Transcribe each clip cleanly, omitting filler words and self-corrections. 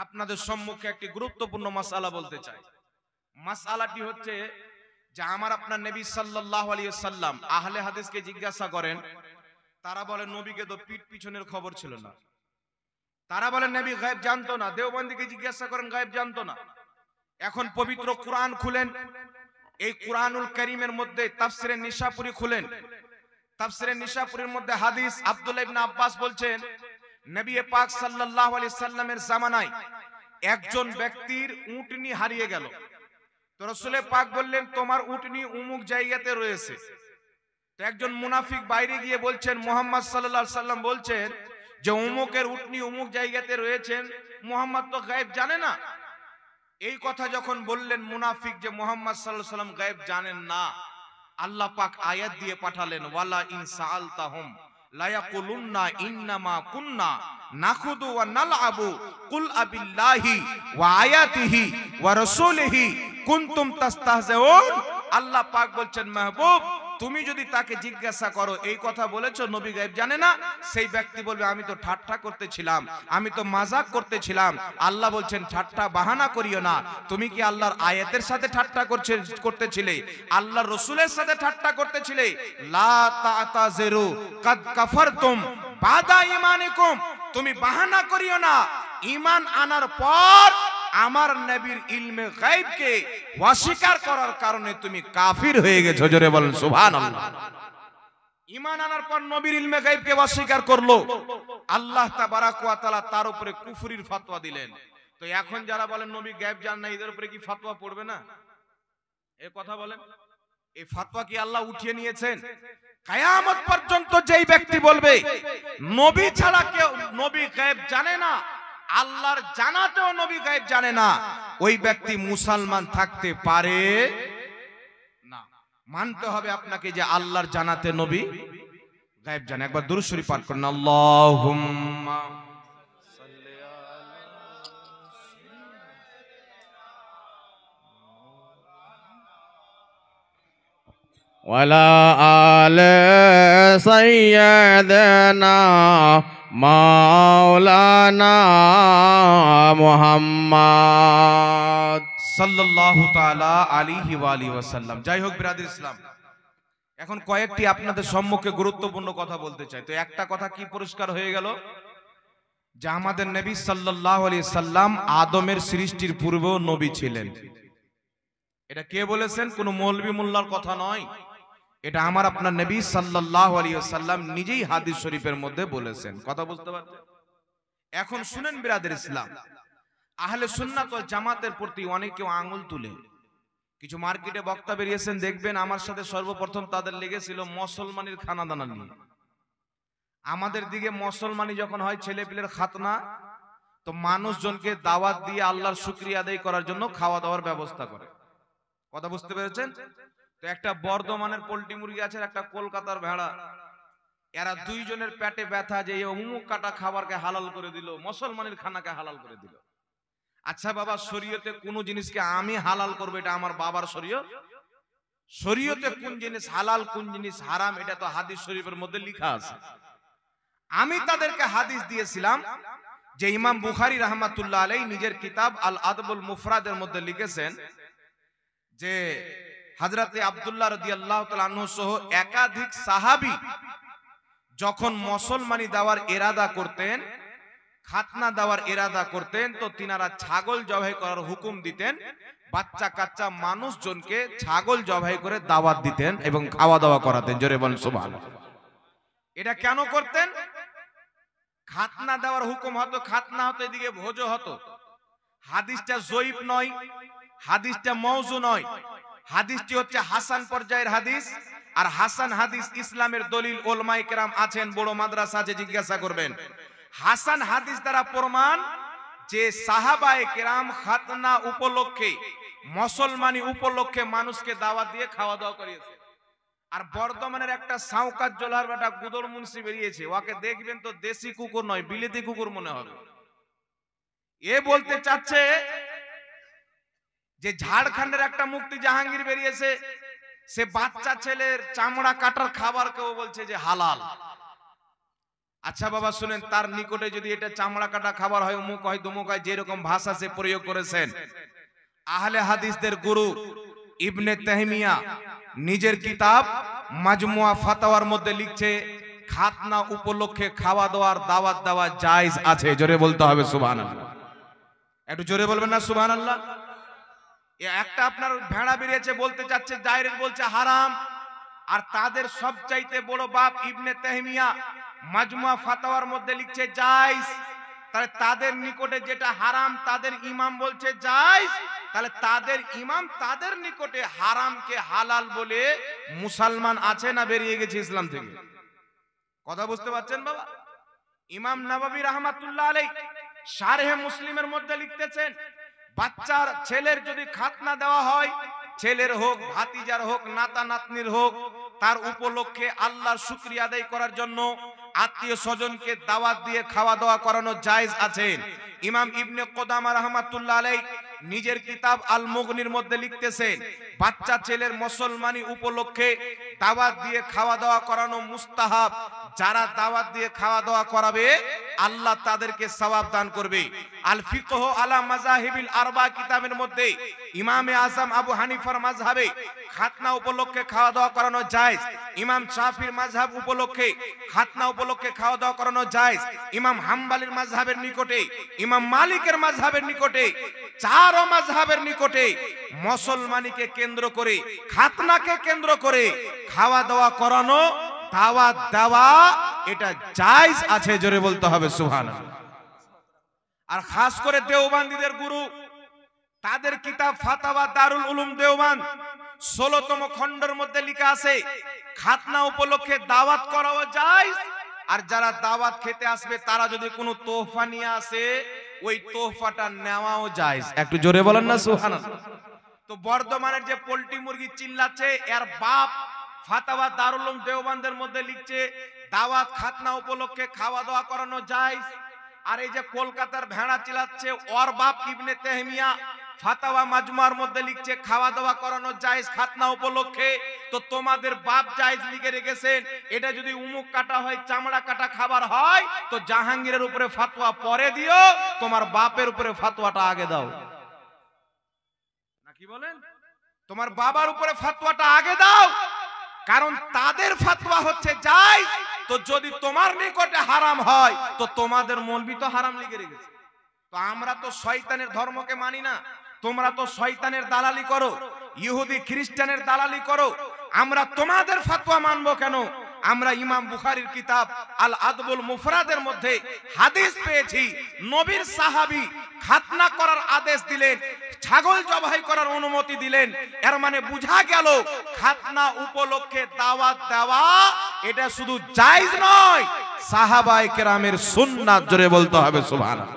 আপনাদের সম্মুখে একটি গুরুত্বপূর্ণ মাসআলা বলতে চাই। মাসআলাটি হচ্ছে যে আমার আপনার নবী সাল্লাল্লাহু আলাইহি ওয়াসাল্লাম আহলে হাদিসকে জিজ্ঞাসা করেন, তারা বলে নবীকে তো পিঠ পিছনের খবর ছিল না। তারা বলে নবী গায়েব জানতো না। দেওবন্দিকে জিজ্ঞাসা করেন, গায়েব জানতো না। এখন পবিত্র কোরআন খুলেন, এই কোরআনুল কারীমের মধ্যে তাফসিরে নিশাপুরী খুলেন, তাফসিরে নিশাপুরীর মধ্যে হাদিস আব্দুল্লাহ ইবনে আব্বাস বলছেন, নবী পাক সাল্লাল্লাহু আলাইহি সাল্লামের জামানায় একজন ব্যক্তির উটনি হারিয়ে গেল। তো রাসূল পাক বললেন, তোমার উটনি অমুক জায়গাতে রয়েছে। তো একজন মুনাফিক বাইরে গিয়ে বলছেন, মুহাম্মদ সাল্লাল্লাহু আলাইহি সাল্লাম বলছেন যে অমুকের উটনি অমুক জায়গাতে রয়েছেন, মুহাম্মদ তো গায়েব জানে না। এই কথা যখন বললেন মুনাফিক যে মুহাম্মদ সাল্লাল্লাহু আলাইহি সাল্লাম গায়েব জানেন না, আল্লাহ পাক আয়াত দিয়ে পাঠালেন, ওয়ালা ইন সাআলতাহুম লা ইয়াকুলুন্না ইন্নামা কুন্না নাখুদু ওয়া নালআবু কুল আবিল্লাহি ওয়া আয়াতিহি ওয়া রাসূলিহি কুনতুম তাস্তাহজিউন। আল্লাহ পাক বলছেন, মাহবুব তুমি যদি তাকে জিজ্ঞাসা করো এই কথা বলেছো নবী গায়েব জানে না, সেই ব্যক্তি বলবে আমি তো ঠাট্টা করতেছিলাম, আমি তো মাজাক করতেছিলাম। আল্লাহ বলছেন ঠাট্টা বাহানা করিও না। তুমি কি আল্লাহর আয়াতের সাথে ঠাট্টা করতেছিলে? আল্লাহর রাসূলের সাথে ঠাট্টা করতেছিলে? লা তা'তাযিরু কাদ কাফারতুম বাদা ঈমানিকুম। তুমি বাহানা করিও না, ঈমান আনার পর আমার নবীর ইলমে গায়বকে অস্বীকার করার কারণে তুমি কাফির হয়ে গেছো। জোরে বলেন সুবহানাল্লাহ। ঈমান আনার পর নবীর ইলমে গায়বকে অস্বীকার করলো, আল্লাহ তাবারাক ওয়া তাআলা তার উপরে কুফরির ফতোয়া দিলেন। তো এখন যারা বলেন নবী গায়ব জানেন না, এদের উপরে কি ফতোয়া পড়বে না? এই কথা বলেন, এই ফতোয়া কি আল্লাহ উঠিয়ে নিয়েছেন? কিয়ামত পর্যন্ত যেই ব্যক্তি বলবে নবী ছাড়া কেউ নবী গায়ব জানে না, আল্লাহর জানাতেও নবী গায়েব জানে না, ওই ব্যক্তি মুসলমান থাকতে পারে না। মানতে হবে আপনাকে যে আল্লাহর জানাতে নবী গায়েব জানে। একবার দুরূদ শরীফ পাঠ করুন, আল্লাহুম্মা সাল্লি ওয়ালা আলে সাইয়্যিদানা মাওলানা মুহাম্মদ সাল্লাল্লাহু তাআলা আলাইহি ওয়া আলিহি ওয়াসাল্লাম। যাই হোক বিরাদর ইসলাম, এখন কয়েকটি আপনাদের সম্মুখে গুরুত্বপূর্ণ কথা বলতে চাই। তো একটা কথা কি পরিষ্কার হয়ে গেল যে আমাদের নবী সাল্লাল্লাহু আলাইহি সাল্লাম আদমের সৃষ্টির পূর্বেও নবী ছিলেন। এটা কে বলেছেন? কোন মৌলভী মোল্লার কথা নয়, এটা আমার আপনার নবী সাল্লাল্লাহু আলাইহি ওয়াসাল্লাম নিজেই হাদিস শরীফের মধ্যে বলেছেন। কথা বুঝতে পারছেন? এখন শুনেন বিরাদর ইসলাম, আহলে সুন্নাত ওয়াল জামাতের প্রতি অনেকে আঙ্গুল তুলে কিছু মার্কেটে বক্তা বেরিয়েছেন, দেখবেন আমার সাথে সর্বপ্রথম তাদের লেগেছিল মুসলমানের খানাদানা নিয়ে। আমাদের দিকে মুসলমানি যখন হয় ছেলেপিলের খাতনা, তো মানুষজনকে দাওয়াত দিয়ে আল্লাহর শুকরিয়া আদায় করার জন্য খাওয়া দাওয়ার ব্যবস্থা করে। কথা বুঝতে পেরেছেন? তো একটা বর্ধমানের পোল্ট্রি মুরগি আছে, একটা কলকাতার ভেড়া, এরা দুইজনের পেটে ব্যথা যে অমুক কাটা খাবারকে হালাল করে দিল, মুসলমানের খানাকে হালাল করে দিল। আচ্ছা বাবা, শরীয়তে কোন জিনিসকে আমি হালাল করবো এটা আমার বাবার শরীয়ত? শরীয়তে কোন জিনিস হালাল কোন জিনিস হারাম এটা তো হাদিস শরীফের মধ্যে লেখা আছে। আমি তাদেরকে হাদিস দিয়েছিলাম যে ইমাম বুখারী রাহমাতুল্লাহ আলাইহি নিজের কিতাব আল আদবুল মুফরাদের মধ্যে লিখেছেন যে হযরতে আব্দুল্লাহ রাদিয়াল্লাহু তাআলা আনহু সহ একাধিক সাহাবী যখন মুসলমানি দেওয়ার ইরাদা করতেন, খাতনা দেওয়ার ইরাদা করতেন, তো তিনারা ছাগল জবাই করার হুকুম দিতেন, বাচ্চা কাচ্চা মানুষজনকে ছাগল জবাই করে দাওয়াত দিতেন এবং খাওয়া দাওয়া করাতেন। জোরে বলেন সুবহানাল্লাহ। এটা কেন করতেন? খাতনা দেওয়ার হুকুম হতো, খাতনা হতো, এদিকে ভোজও হতো। হাদিসটা জয়ীফ নয়, হাদিসটা মওযু নয়, হাদিসটি হচ্ছে হাসান পর্যায়ের হাদিস। আর হাসান হাদিস ইসলামের দলিল উলামায়ে কেরাম আছেন, বড় মাদ্রাসা আছে, জিজ্ঞাসা করবেন। হাসান হাদিস দ্বারা প্রমাণ যে সাহাবায়ে কেরাম খাতনা উপলক্ষে, মুসলমানি উপলক্ষে মানুষকে দাওয়াত দিয়ে খাওয়া দাওয়া করিয়েছে। আর বর্ধমানের একটা সাউকাত জোলার বেটা গুদর মুন্সি বেরিয়েছে, ওকে দেখবেন তো দেশি কুকুর নয় বিলেতি কুকুর মনে হবে। এ বলতে চাচ্ছে যে ঝাড়খণ্ডের একটা মুফতি জাহাঙ্গীর বেরিয়েছে, সে বাচ্চা ছেলের চামড়া কাটার খাবার কেউ বলছে যে হালাল। আচ্ছা বাবা শুনেন, তার নিকটে যদি এটা চামড়া কাটা খাবার হয়, অমুক হয় দুমুক হয়, যেরকম ভাষা সে প্রয়োগ করেছেন, আহলে হাদিসদের গুরু ইবনে তাইমিয়া নিজের কিতাব মাজমুয়া ফাতাওয়ার মধ্যে লিখছে খাতনা উপলক্ষে খাওয়া দাওয়ার দাওয়াত দেওয়া জায়েজ আছে। জোরে বলতে হবে সুবহানাল্লাহ। একটু জোরে বলবেন না সুবহানাল্লাহ? একটা আপনার ভেড়া বেরিয়েছে বলতে চাচ্ছে ডাইরেক্ট বলছে হারাম, আর তাদের সবচাইতে বড় বাপ ইবনে তাইমিয়া মাজমুয়া ফাতাওয়ার মধ্যে লিখছে জায়েজ। তাহলে তাদের নিকটে যেটা হারাম তাদের ইমাম বলছে জায়েজ, তাহলে তাদের ইমাম তাদের নিকটে হারামকে হালাল বলে মুসলমান আছে না বেরিয়ে গেছে ইসলাম থেকে? কথা বুঝতে পারছেন বাবা? ইমাম নববী রাহমাতুল্লাহ আলাইহি শারহে মুসলিমের মধ্যে লিখতেছেন, বাচ্চার ছেলের যদি খাতনা দেওয়া হয়, ছেলের হোক ভাতিজার হোক নাতা নাতনির হোক, তার উপলক্ষে আল্লাহর শুকরিয়া আদায় করার জন্য আত্মীয় স্বজনকে দাওয়াত দিয়ে খাওয়া দাওয়া করানো জায়েজ আছে। ইমাম ইবনে কুদামা রাহমাতুল্লাহ আলাইহি নিজের কিতাব আল মুগনির মধ্যে লিখতেছেন, বাচ্চা ছেলের মুসলমানি উপলক্ষে দাওয়াত দিয়ে খাওয়া দাওয়া করানো মুস্তাহাব। যারা দাওয়াত দিয়ে খাওয়া দাওয়া করাবে আল্লাহ তাদেরকে সওয়াব দান করবে। আল ফিকহ আলা মাযাহিবিল আরবা কিতাবের মধ্যে ইমামে আযম আবু হানিফার মাযহাবে খাতনা উপলক্ষে খাওয়া দাওয়া করানো জায়েজ। ইমাম শাফির মাযহাব উপলক্ষে খাতনা উপলক্ষে খাওয়া দাওয়া করানো জায়েজ। ইমাম হাম্বলির মাযহাবের নিকটে, ইমাম মালিকের মাযহাবের নিকটে, চার মাযহাবের নিকটে মুসলমানিকে কেন্দ্র করে, খাতনাকে কেন্দ্র করে খাওয়া দাওয়া করানো, দাওয়াত দেওয়া এটা জায়েজ আছে। জোরে বলতে হবে সুবহানাল্লাহ। আর খাস করে দেওবন্দীদের গুরু, তাদের কিতাব ফাতাওয়া দারুল উলুম দেওবন্দ 16তম খণ্ডের মধ্যে লেখা আছে খাতনা উপলক্ষে দাওয়াত করাও জায়েজ। আর যারা দাওয়াত খেতে আসবে তারা যদি কোনো তোহফা নিয়ে আসে, ওই তোহফাটা নেওয়াও জায়েজ। একটু জোরে বলেন না সুবহানাল্লাহ। তো বর্ধমানের যে পোল্ট্রি মুরগি চিল্লাচ্ছে, এর বাপ ফাতাওয়া দারুল উলুম দেওবন্দের মধ্যে লিখছে দাওয়াত খাতনা উপলক্ষে খাওয়া দাওয়া করানো জায়েজ। আর এই যে কলকাতার ভেড়া চিল্লাচ্ছে, ওর বাপ ইবনে তাইমিয়া ফাতাওয়া মাজমুয়ার মধ্যে লিখছে খাওয়া দাওয়া করানো জায়েজ খাতনা উপলক্ষে। তো তোমাদের বাপ জায়েজ লিখে রেখেছেন, এটা যদি উমুক কাটা হয়, চামড়া কাটা খাবার হয়, তো জাহাঙ্গীরের উপরে ফতোয়া পরে দিও, তোমার বাপের উপরে ফতোয়াটা আগে দাও। না কি বলেন? তোমার বাবার উপরে ফতোয়াটা আগে দাও, কারণ তাদের ফতোয়া হচ্ছে জায়েজ। তো যদি তোমার নিকটে হারাম হয়, তো তোমাদের মৌলবি তো হারাম লিখে রেখেছে। তো আমরা তো শয়তানের ধর্মকে মানি না, তোমরা তো শয়তানের দালালি করো, ইহুদি খ্রিস্টানের দালালি করো। আমরা তোমাদের ফতোয়া মানবো কেন? আমরা ইমাম বুখারীর কিতাব আল আদবুল মুফরাদের মধ্যে হাদিস পেয়েছি, নবীর সাহাবী খাতনা করার আদেশ দিলেন, ছাগল জবাই করার অনুমতি দিলেন। এর মানে বোঝা গেল খাতনা উপলক্ষে দাওয়াত দেওয়া এটা শুধু জায়েজ নয়, সাহাবায়ে কেরামের সুন্নাত। জোরে বলতে হবে সুবহানাল্লাহ।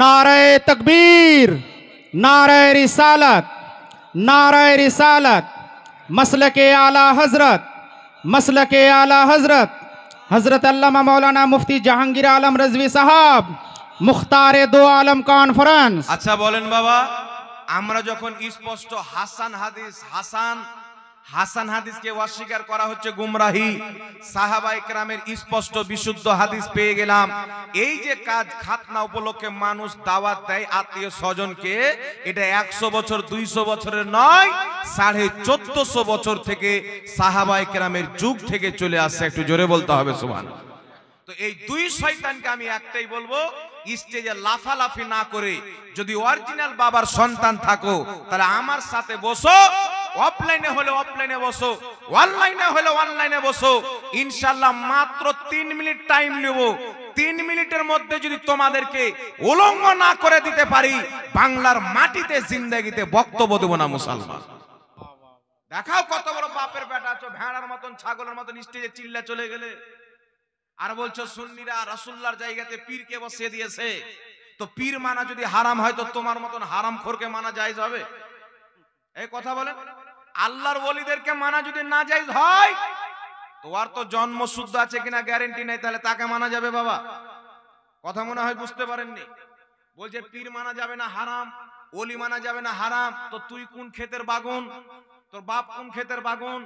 नारे तकबीर, नारे रिसालत, नारे रिसालत, मसलके आला हजरत, मसलके आला हजरत, हजरत अल्लामा मौलाना मुफ्ती जहांगीर आलम रजवी साहब, मुख्तारे दो आलम कॉन्फ्रेंस। আচ্ছা বলেন বাবা, আমরা যখন স্পষ্ট হাসান হাদিসকে অস্বীকার করা হচ্ছে গুমরাহি, সাহাবায়ে কেরামের স্পষ্ট বিশুদ্ধ হাদিস পেয়ে গেলাম, এই যে কাজ খাতনা উপলক্ষে মানুষ দাওয়াত দেয় আত্মীয় স্বজনকে, এটা 100 বছর 200 বছরের নয়, 1450 বছর থেকে সাহাবায়ে কেরামের যুগ থেকে চলে আসছে। একটু জোরে বলতে হবে সুবহানাল্লাহ। তো এই দুই শয়তানকে আমি একটাই বলবো, স্টেজে লাফালাফি না করে যদি অরিজিনাল বাবার সন্তান থাকো, তাহলে আমার সাথে বসো, অফলাইনে হলে অফলাইনে বসো, অনলাইনে হলে অনলাইনে বসো। ইনশাআল্লাহ মাত্র 3 মিনিট টাইম নেব। 3 মিনিটের মধ্যে যদি তোমাদেরকে উলঙ্গ না করে দিতে পারি, বাংলার মাটিতে জিন্দেগিতে বক্তব্য দেব না মুসলমান। দেখাও কত বড় বাপের বেটা আছো, ভেড়ার মতন ছাগলের মতন স্টেজে চিল্লা চলে গেলে, আর বলছো সুন্নিরা রাসূলুল্লাহর জায়গাতে পীরকে বসিয়ে দিয়েছে। তো পীর মানা যদি হারাম হয়, তো তোমার মতন হারামখোরকে মানা জায়েজ হবে? এই কথা বলেন। আল্লাহর ওলিদেরকে মানা যদি না জায়েজ হয়, তো আর তো জন্ম শুদ্ধ আছে কিনা গ্যারান্টি নাই, তাহলে তাকে মানা যাবে বাবা? কথা মনে হয় বুঝতে পারেননি। বলছে পীর মানা যাবে না হারাম, ওলি মানা যাবে না হারাম। তো তুই কোন ক্ষেতের বাগুন? তোর বাপ কোন ক্ষেতের বাগুন?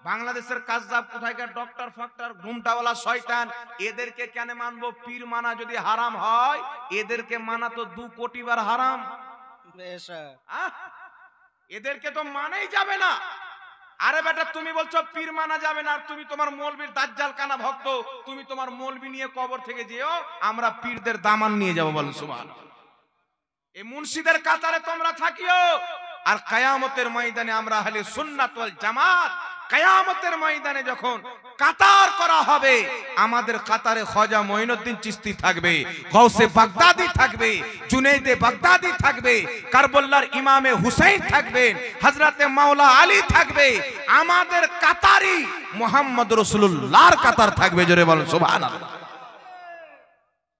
বাংলাদেশের কাজদাব, কোথায়কার ডক্টর ফক্টর, ঘুমটাওয়ালা শয়তান, এদেরকে কেন মানবো? পীর মানা যদি হারাম হয়, এদেরকে মানা তো 2 কোটি বার হারাম। আহ? এদেরকে তো মানাই যাবে না। আরে বেটা, তুমি বলছো পীর মানা যাবে না, আর তুমি তোমার মৌলবীর দাজ্জাল কানা ভক্ত, তুমি তোমার মৌলবী নিয়ে কবর থেকে যেও, আমরা পীরদের দামান নিয়ে যাবো। বল সুবহানাল্লাহ। এই মুন্সিদের কাতারে তোমরা থাকিও, আর কিয়ামতের ময়দানে আমরা আহলে সুন্নাত ওয়াল জামাত, কিয়ামতের ময়দানে যখন কাতার করা হবে, আমাদের কাতারে খাজা মঈনুদ্দিন চিশতি থাকবে, গাউসে বাগদাদি থাকবে, জুনাইদে বাগদাদি থাকবে, কারবালার ইমামে হুসাইন থাকবেন, হযরতে মাওলা আলী থাকবে। আমাদের কাতারই মুহাম্মদ রাসূলুল্লাহর কাতার থাকবে। জোরে বলেন সুবহানাল্লাহ।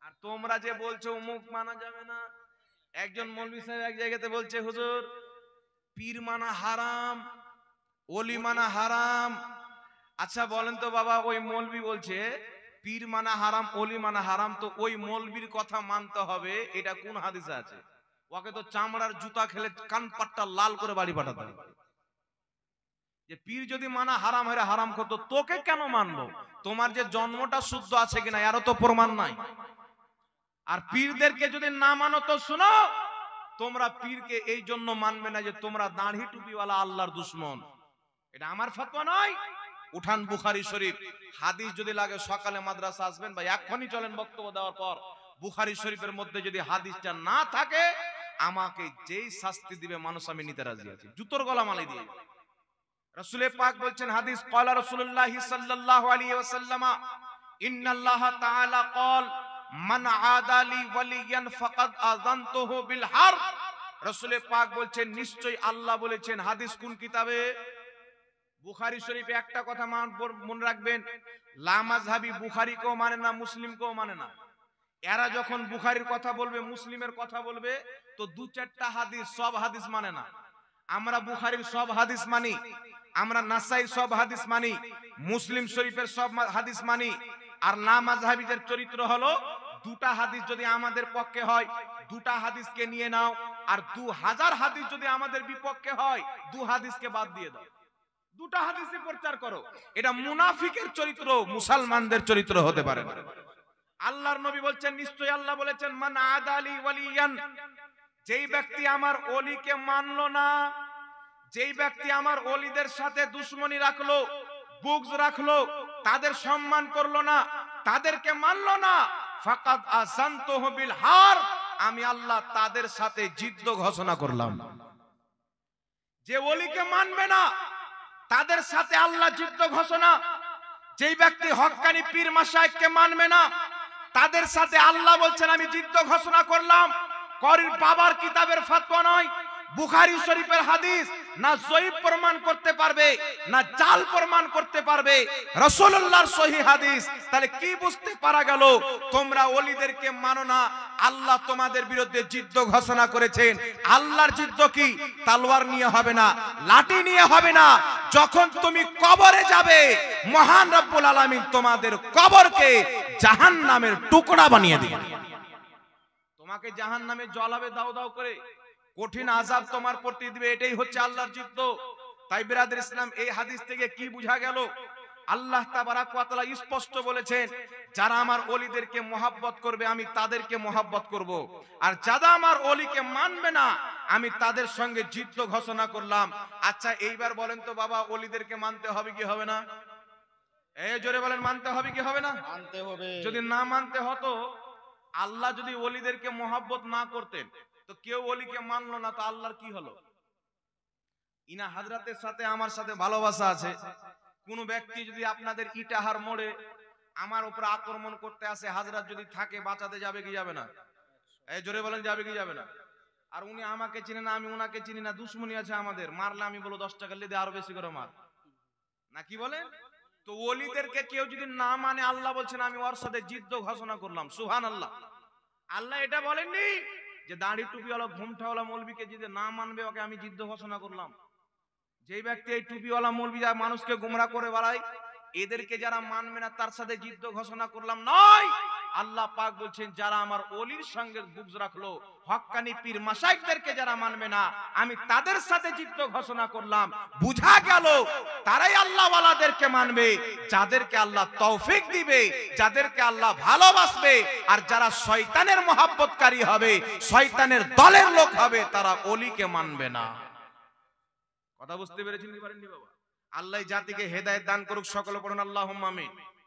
আর তোমরা যে বলছো মুখ মানা যাবে না, একজন মৌলভী সাহেব এক জায়গাতে বলছে, হুজুর পীর মানা হারাম, ওলি মানা হারাম। আচ্ছা বলেন তো বাবা, ওই মৌলভী বলছে পীর মানা হারাম, ওলি মানা হারাম, তো ওই মৌলভীর কথা মানতে হবে, এটা কোন হাদিসে আছে? ওকে তো চামড়ার জুতা খেলে কান পাট্টা লাল করে বাড়ি পাঠাতে হবে। যে পীর যদি মানা হারাম হয়, হারাম করতো, তোকে কেন মানবো? তোমার যে জন্মটা শুদ্ধ আছে কিনা এরও তো প্রমাণ নাই। আর পীরদেরকে যদি না মানো তো শুনো, তোমরা পীরকে এই জন্য মানবে না যে তোমরা দাড়ি টুপিওয়ালা আল্লাহর দুশমন। এটা আমার ফতোয়া নয়। উঠান বুখারী শরীফ, হাদিস যদি লাগে সকালে মাদ্রাসা আসবেন বা এখনই চলেন বক্তব্য দেওয়ার পর। বুখারী শরীফের মধ্যে যদি হাদিসটা না থাকে, আমাকে যেই শাস্তি দিবে মানুষ আমি নিতে রাজি আছি, জুতোর গলা মালাই দিয়ে। রাসূল পাক বলছেন, হাদিস, ক্বালা রাসূলুল্লাহ সাল্লাল্লাহু আলাইহি ওয়াসাল্লাম, ইন্নাল্লাহ তাআলা ক্বাল মান আদালি ওয়ালিয়ান ফাকাদ আযানতুহু বিল হারব। রাসূল পাক বলছেন, নিশ্চয়ই আল্লাহ বলেছেন। হাদিস কোন কিতাবে? বুখারী শরীফে। একটা কথা মনে রাখবেন, লা মাযহাবী বুখারীকেও মানে না, মুসলিমকেও মানে না। এরা যখন বুখারীর কথা বলবে, মুসলিমের কথা বলবে, তো 2-4টা হাদিস, সব হাদিস মানে না। আমরা বুখারীর সব হাদিস মানি, আমরা নাসাইর সব হাদিস মানি, মুসলিম শরীফের সব হাদিস মানি। আর লা মাযহাবীদের চরিত্র হলো, 2টা হাদিস যদি আমাদের পক্ষে হয়, 2টা হাদিসকে নিয়ে নাও, আর 2000 হাদিস যদি আমাদের বিপক্ষে হয়, 2 হাদিসকে বাদ দিয়ে দাও, 2টা হাদিসই প্রচার করো। এটা মুনাফিকের চরিত্র, মুসলমানদের চরিত্র হতে পারে না। আল্লাহর নবী বলছেন, নিশ্চয়ই আল্লাহ বলেছেন, মান আদালি ওয়ালিয়ান, যেই ব্যক্তি আমার ওলিকে মানলো না, যেই ব্যক্তি আমার ওলিদের সাথে দুশমনি রাখলো, বুগজ রাখলো, তাদের সম্মান করলো না, তাদেরকে মানলো না, ফাকাদ আযানতুহু বিল হারব, আমি আল্লাহ তাদের সাথে যুদ্ধ ঘোষণা করলাম। যে ওলিকে মানবে না, তাদের সাথে আল্লাহ যুদ্ধ ঘোষণা। যেই ব্যক্তি হক্কানি পীর মাশায়েখকে মানবে না, তাদের সাথে আল্লাহ বলছেন আমি যুদ্ধ ঘোষণা করলাম। করির বাবার কিতাবের ফতোয়া নয়, বুখারী শরীফের হাদিস। না জয়ীফ প্রমাণ করতে পারবে, না জাল প্রমাণ করতে পারবে, রাসূলুল্লাহর সহিহ হাদিস। তাহলে কি বুঝতে পারা গেল? তোমরা ওলিদেরকে মানো না, আল্লাহ তোমাদের বিরুদ্ধে যুদ্ধ ঘোষণা করেছেন। আল্লাহর যুদ্ধ কি? তলোয়ার নিয়ে হবে না, লাঠি নিয়ে হবে না। যখন তুমি কবরে যাবে, মহান রব্বুল আলামিন তোমাদের কবরকে জাহান্নামের টুকরা বানিয়ে দিবেন। তোমাকে জাহান্নামে জ্বলাবে দাও দাও করে, কঠিন আযাব তোমার প্রতি দিবে। এটাই হচ্ছে আল্লাহর যুদ্ধ। তাই বিরাদর ইসলাম, এই হাদিস থেকে কি বোঝা গেল? আল্লাহ তাবারাক ওয়া তাআলা স্পষ্ট বলেছেন, যারা আমার ওলিদেরকে মহব্বত করবে আমি তাদেরকে মহব্বত করব, আর যারা আমার ওলিকে মানবে না আমি তাদের সঙ্গে যুদ্ধ ঘোষণা করলাম। আচ্ছা এইবার বলেন তো বাবা, ওলিদেরকে মানতে হবে কি হবে না? এই জোরে বলেন, মানতে হবে কি হবে না? মানতে হবে। যদি না মানতে হতো, আল্লাহ যদি ওলিদেরকে মহব্বত না করতেন, তো কেউ ওলিকে মানলো না, তো আল্লাহর কি হলো? ইনা হাজরাতের সাথে আমার সাথে ভালোবাসা আছে। কোন ব্যক্তি যদি আপনাদের ইটাহার মোড়ে আমার উপর আক্রমণ করতে আসে, হাজরাত যদি থাকে, বাঁচাতে যাবে কি যাবে না? এই জোরে বলেন, যাবে কি যাবে না? আর উনি আমাকে চিনে না, আমি উনাকে চিনি না, দুশ্মনী আছে আমাদের, মারলে আমি বলো 10 টাকা লেদে আরো বেশি করে মার, না কি বলেন? তো ওলিদেরকে কেউ যদি না মানে, আল্লাহ বলছেন আমি ওর সাথে যুদ্ধ ঘোষণা করলাম। সুবহানাল্লাহ। আল্লাহ এটা বলেননি যে দাড়ি টুপিওয়ালা ঘুমটাওয়ালা মৌলবীকে যদি না মানবে ওকে আমি যুদ্ধ ঘোষণা করলাম। যেই ব্যক্তি এই টুপিওয়ালা মৌলবী যা মানুষকে গুমরা করে বেড়ায়, এদেরকে যারা মানবে না তার সাথে যুদ্ধ ঘোষণা করলাম নয়। আল্লাহ পাক বলছেন যারা আমার ওলির সঙ্গে বুঝ রাখলো, হক্কানি পীর মাশায়েখদেরকে যারা মানবে না, আমি তাদের সাথে যুদ্ধ ঘোষণা করলাম। বুঝা গেল তারাই আল্লাহ ওয়ালাদেরকে মানবে যাদেরকে আল্লাহ তৌফিক দিবে, যাদেরকে আল্লাহ ভালোবাসবে। আর যারা শয়তানের মহব্বতকারী হবে, শয়তানের দলের লোক হবে, তারা ওলিকে মানবে না। কথা বুঝতে পেরেছেন কি পারেননি বাবা? আল্লাহ জাতিকে হেদায়েত দান করুক, সকলে পড়ুন আল্লাহুম্মা আমিন।